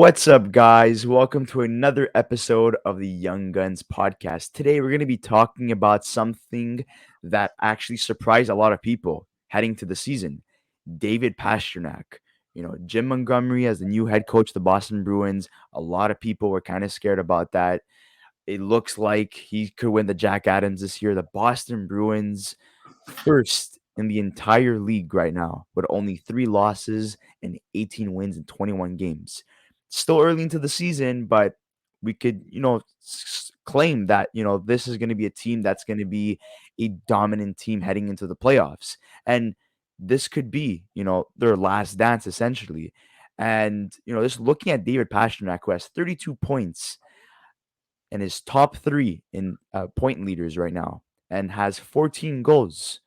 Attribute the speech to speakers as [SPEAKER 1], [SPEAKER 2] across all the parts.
[SPEAKER 1] What's up, guys? Welcome to another episode of the Young Guns podcast. Today, we're going to be talking about something that actually surprised a lot of people heading to the season. David Pastrnak. Jim Montgomery as the new head coach of the Boston Bruins. A lot of people were kind of scared about that. It looks like he could win the Jack Adams this year. The Boston Bruins, first in the entire league right now, with only 3 losses and 18 wins in 21 games. Still early into the season, but we could, claim that, this is going to be a team that's going to be a dominant team heading into the playoffs. And this could be, their last dance essentially. And, just looking at David Pastrnak, who has 32 points and is top three in point leaders right now and has 14 goals.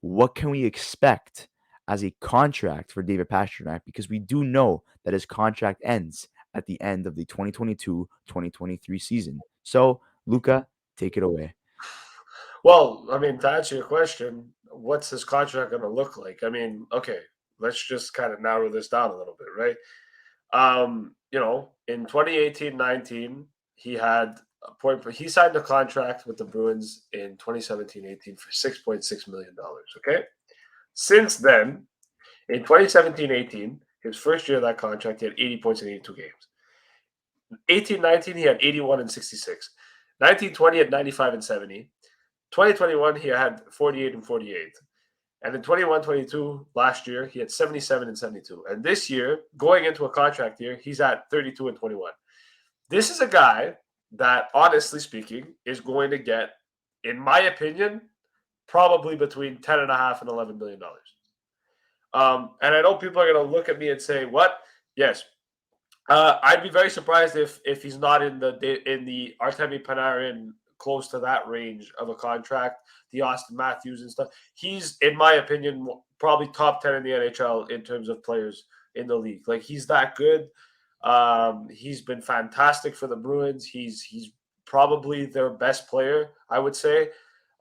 [SPEAKER 1] What can we expect as a contract for David Pastrnak? Because we do know that his contract ends at the end of the 2022-2023 season. So, Luca, take it away.
[SPEAKER 2] Well, to answer your question, what's his contract going to look like? Okay, let's just kind of narrow this down a little bit, right? In 2018-19, he had he signed a contract with the Bruins in 2017-18 for $6.6 million. Okay. Since then, in 2017-18, his first year of that contract, he had 80 points in 82 games. 18-19, he had 81 and 66. 19-20 had 95 and 70. 2021, he had 48 and 48. And in 21-22, last year, he had 77 and 72. And this year, going into a contract year, he's at 32 and 21. This is a guy that, honestly speaking, is going to get, in my opinion, probably between $10.5 and $11 million. And I know people are going to look at me and say, what? Yes. I'd be very surprised if he's not in the Artemi Panarin close to that range of a contract, the Austin Matthews and stuff. He's, in my opinion, probably top 10 in the NHL in terms of players in the league. Like, he's that good. He's been fantastic for the Bruins. He's probably their best player, I would say.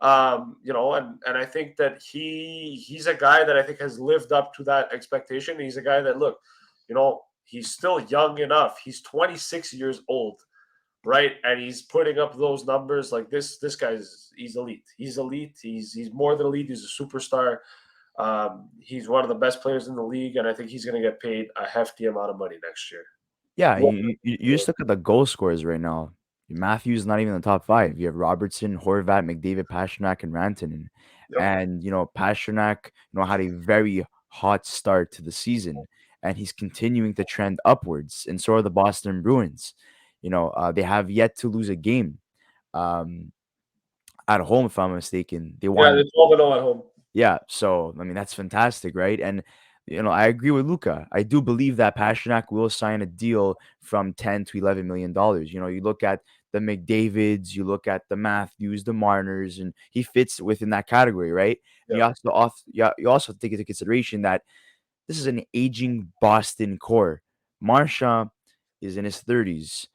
[SPEAKER 2] And I think that he's a guy that I think has lived up to that expectation. He's a guy that, look, he's still young enough. He's 26 years old, right? And he's putting up those numbers like this. This guy's he's elite. He's elite. He's more than elite. He's a superstar. He's one of the best players in the league, and I think he's going to get paid a hefty amount of money next year.
[SPEAKER 1] Yeah, you just look at the goal scorers right now. Matthews not even in the top five. You have Robertson, Horvat, McDavid, Pastrnak, and Rantanen.
[SPEAKER 2] Yep.
[SPEAKER 1] And Pastrnak, had a very hot start to the season, and he's continuing to trend upwards. And so are the Boston Bruins. They have yet to lose a game um, at home, if I'm mistaken. They
[SPEAKER 2] Yeah,
[SPEAKER 1] won.
[SPEAKER 2] they're 12-0 at home.
[SPEAKER 1] Yeah, so that's fantastic, right? And I agree with Luca. I do believe that Pastrnak will sign a deal from $10 to $11 million. You look at the McDavids, you look at the Matthews, the Marners, and he fits within that category, right? And
[SPEAKER 2] Yeah.
[SPEAKER 1] you also take into consideration that this is an aging Boston core. Marchand is in his 30s.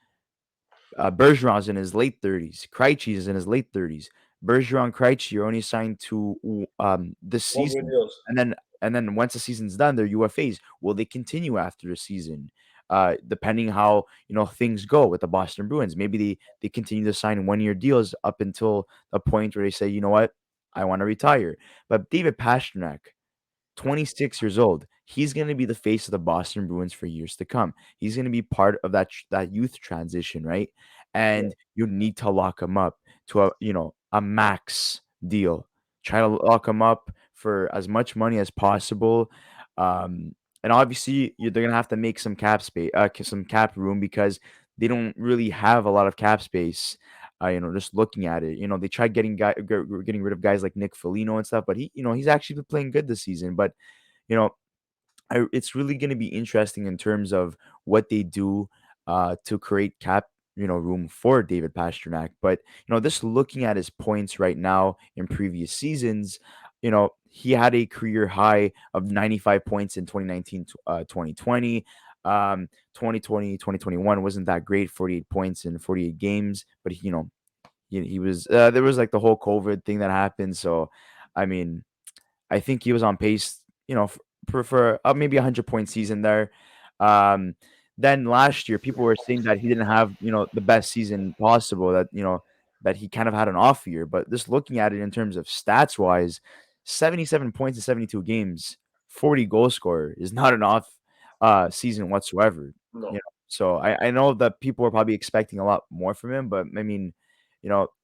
[SPEAKER 1] Bergeron's in his late 30s. Krejci is in his late 30s. Bergeron, Krejci are only signed to this
[SPEAKER 2] 1 year
[SPEAKER 1] season,
[SPEAKER 2] deals.
[SPEAKER 1] and then once the season's done, they're UFAs. Will they continue after the season? Depending how things go with the Boston Bruins, maybe they continue to sign 1 year deals up until the point where they say, you know what, I want to retire. But David Pastrnak, 26 years old. He's going to be the face of the Boston Bruins for years to come. He's going to be part of that youth transition, right?
[SPEAKER 2] Yeah.
[SPEAKER 1] And you need to lock him up to a max deal. Try to lock him up for as much money as possible. And obviously, they're going to have to make some cap room because they don't really have a lot of cap space. Just looking at it, they tried getting rid of guys like Nick Foligno and stuff, but he's actually been playing good this season. But you know, it's really going to be interesting in terms of what they do to create cap room for David Pastrnak. But just looking at his points right now in previous seasons, he had a career high of 95 points in 2019 to 2020. 2020 2021 wasn't that great, 48 points in 48 games, but he was there was like the whole COVID thing that happened. So I mean, I think he was on pace, for maybe a 100-point season there. Um, then last year, people were saying that he didn't have, the best season possible, that, that he kind of had an off year. But just looking at it in terms of stats wise, 77 points in 72 games, 40 goal scorer is not an off season whatsoever.
[SPEAKER 2] No.
[SPEAKER 1] So I know that people were probably expecting a lot more from him, but I mean,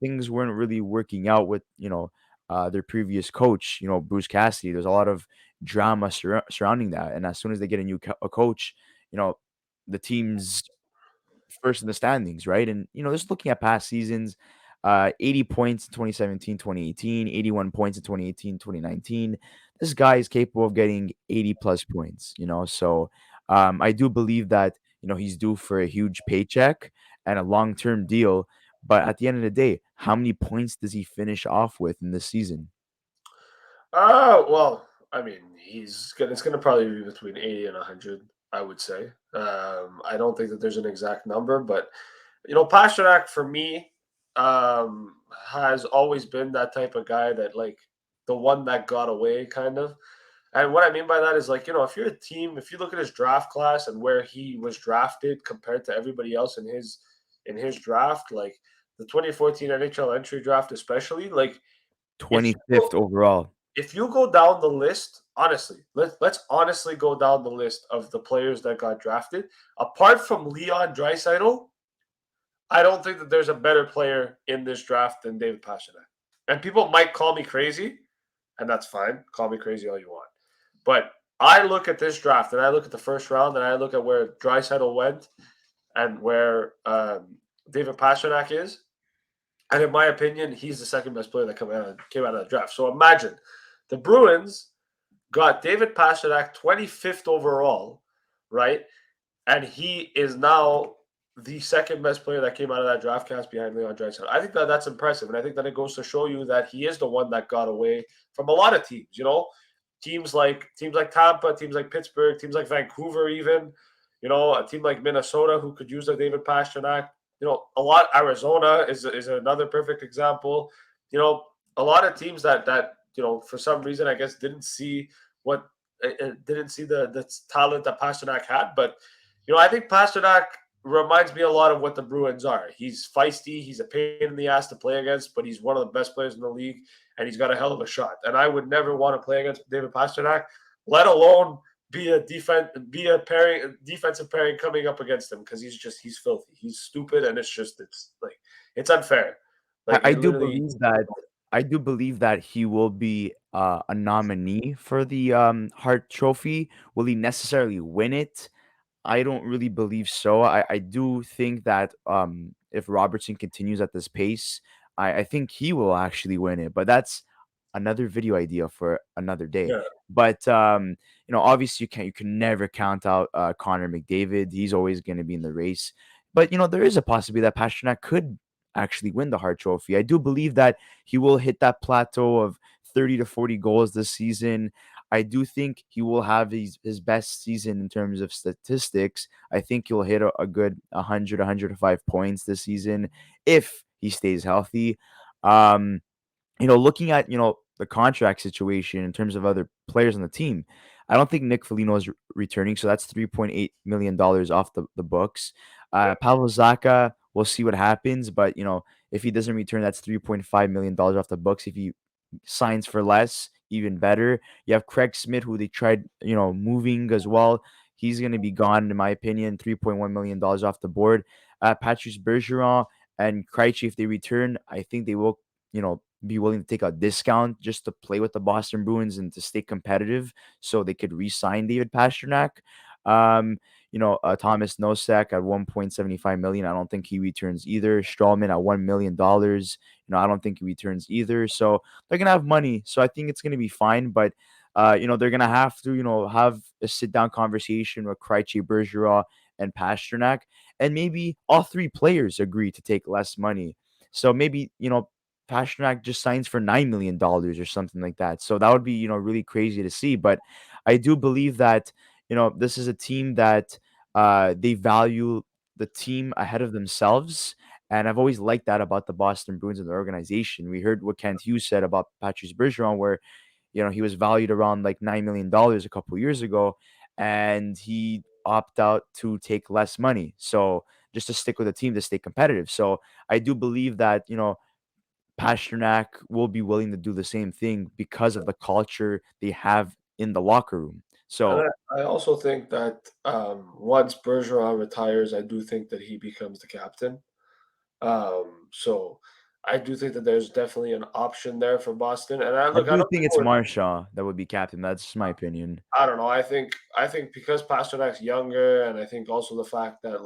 [SPEAKER 1] things weren't really working out with, their previous coach, Bruce Cassidy. There's a lot of drama surrounding that. And as soon as they get a coach, you know, the team's first in the standings, right? And just looking at past seasons, 80 points in 2017, 2018, 81 points in 2018, 2019. This guy is capable of getting 80 plus points, So I do believe that, he's due for a huge paycheck and a long-term deal. But at the end of the day, how many points does he finish off with in this season?
[SPEAKER 2] Well, I mean, it's gonna probably be between 80 and 100, I would say. I don't think that there's an exact number, but Pasternak for me has always been that type of guy that like the one that got away kind of. And what I mean by that is like, if you're a team, if you look at his draft class and where he was drafted compared to everybody else in his draft, like the 2014 NHL entry draft especially, like if you
[SPEAKER 1] 25th
[SPEAKER 2] go
[SPEAKER 1] overall.
[SPEAKER 2] if you go down the list, honestly, let's honestly go down the list of the players that got drafted. Apart from Leon Draisaitl, I don't think that there's a better player in this draft than David Pastrnak. And people might call me crazy, and that's fine. Call me crazy all you want. But I look at this draft and I look at the first round and I look at where Draisaitl went and where David Pastrnak is. And in my opinion, he's the second best player that came out of the draft. So imagine the Bruins got David Pastrnak 25th overall, right? And he is now the second best player that came out of that draft class behind Leon Draisaitl. I think that that's impressive, and I think that it goes to show you that he is the one that got away from a lot of teams. Teams like Tampa, teams like Pittsburgh, teams like Vancouver, even a team like Minnesota who could use a David Pastrnak. A lot. Arizona is another perfect example. You know, a lot of teams that for some reason I guess didn't see the talent that Pastrnak had, but I think Pastrnak reminds me a lot of what the Bruins are. He's feisty. He's a pain in the ass to play against, but he's one of the best players in the league, and he's got a hell of a shot. And I would never want to play against David Pastrnak, let alone be a defensive pairing coming up against him because he's filthy. He's stupid, and it's unfair.
[SPEAKER 1] I,
[SPEAKER 2] Like
[SPEAKER 1] I
[SPEAKER 2] it
[SPEAKER 1] do
[SPEAKER 2] literally.
[SPEAKER 1] believe that I do believe that he will be a nominee for the Hart Trophy. Will he necessarily win it? I don't really believe so. I do think that if Robertson continues at this pace, I think he will actually win it. But that's another video idea for another day.
[SPEAKER 2] Yeah.
[SPEAKER 1] But obviously you can never count out Connor McDavid. He's always going to be in the race. But there is a possibility that Pastrnak could actually win the Hart Trophy. I do believe that he will hit that plateau of 30 to 40 goals this season. I do think he will have his best season in terms of statistics. I think he'll hit a good 100, 105 points this season if he stays healthy. Um, looking at, the contract situation in terms of other players on the team, I don't think Nick Foligno is returning, so that's $3.8 million off the books. Pavel Zaka, we'll see what happens, but if he doesn't return, that's $3.5 million off the books. If he signs for less, even better. You have Craig Smith, who they tried, moving as well. He's going to be gone, in my opinion. $3.1 million off the board. Patrice Bergeron and Krejci, if they return, I think they will, be willing to take a discount just to play with the Boston Bruins and to stay competitive, so they could re-sign David Pastrnak. Thomas Nosek at 1.75 million. I don't think he returns either. Strawman at $1 million. I don't think he returns either. So they're gonna have money. So I think it's gonna be fine. But they're gonna have to, have a sit-down conversation with Krejci, Bergeron, and Pastrnak, and maybe all three players agree to take less money. So maybe, Pastrnak just signs for $9 million or something like that. So that would be, really crazy to see. But I do believe that, this is a team that they value the team ahead of themselves. And I've always liked that about the Boston Bruins and the organization. We heard what Kent Hughes said about Patrice Bergeron, where he was valued around like $9 million a couple years ago, and he opt out to take less money. So just to stick with the team to stay competitive. So I do believe that, Pasternak will be willing to do the same thing because of the culture they have in the locker room.
[SPEAKER 2] And
[SPEAKER 1] So
[SPEAKER 2] I also think that once Bergeron retires, I do think that he becomes the captain. So I do think that there's definitely an option there for Boston. And I
[SPEAKER 1] I
[SPEAKER 2] look, I
[SPEAKER 1] do
[SPEAKER 2] know
[SPEAKER 1] think
[SPEAKER 2] people
[SPEAKER 1] it's
[SPEAKER 2] were,
[SPEAKER 1] Marshall that would be captain. That's just my opinion.
[SPEAKER 2] I don't know. I think because Pasternak's younger, and I think also the fact that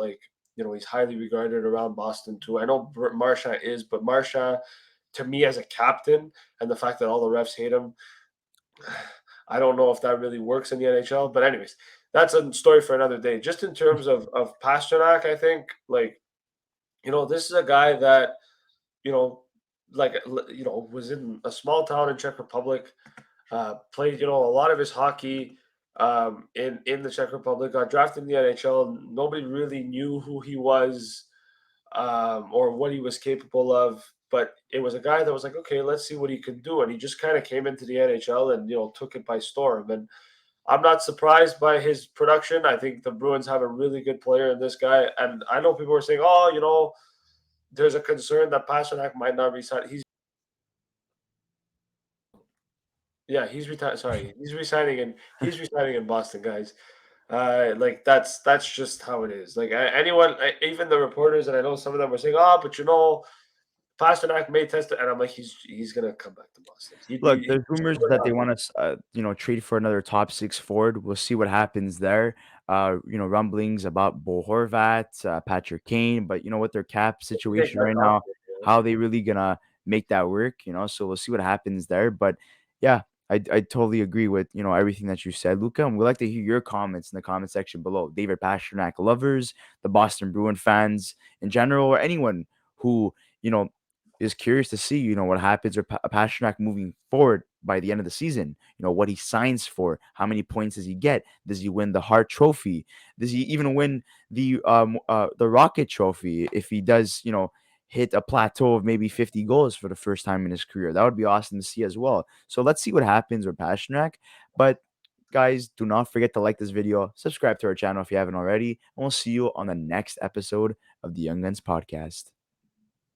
[SPEAKER 2] he's highly regarded around Boston too. I know Marchand is, but Marchand to me as a captain, and the fact that all the refs hate him, I don't know if that really works in the NHL. But anyways, that's a story for another day. Just in terms of Pasternak, I think this is a guy that you know was in a small town in Czech Republic, played a lot of his hockey in the Czech Republic, got drafted in the NHL. Nobody really knew who he was or what he was capable of. But it was a guy that was like, okay, let's see what he could do, and he just kind of came into the NHL and took it by storm. And I'm not surprised by his production. I think the Bruins have a really good player in this guy, and I know people are saying, oh, there's a concern that Pastrnak might not resign. He's retired. Sorry, he's resigning in Boston, guys. Like that's just how it is. Like anyone, even the reporters, and I know some of them were saying, "Oh, but Pasternak may test it," and I'm like, he's gonna come back to Boston.
[SPEAKER 1] Look,
[SPEAKER 2] He
[SPEAKER 1] there's rumors
[SPEAKER 2] we're
[SPEAKER 1] that they
[SPEAKER 2] not.
[SPEAKER 1] want to, trade for another top six forward. We'll see what happens there. Rumblings about Bo Horvat, Patrick Kane, but with their cap
[SPEAKER 2] They take
[SPEAKER 1] situation
[SPEAKER 2] that
[SPEAKER 1] right
[SPEAKER 2] off,
[SPEAKER 1] now, how they really gonna make that work? So we'll see what happens there. But yeah, I totally agree with everything that you said, Luca. And we'd like to hear your comments in the comment section below. David Pastrnak lovers, the Boston Bruin fans in general, or anyone who you know is curious to see, what happens with Pastrnak moving forward by the end of the season. What he signs for, how many points does he get? Does he win the Hart Trophy? Does he even win the Rocket Trophy if he does, hit a plateau of maybe 50 goals for the first time in his career? That would be awesome to see as well. So let's see what happens with Pastrnak. But guys, do not forget to like this video, subscribe to our channel if you haven't already, and we'll see you on the next episode of the Young Guns podcast.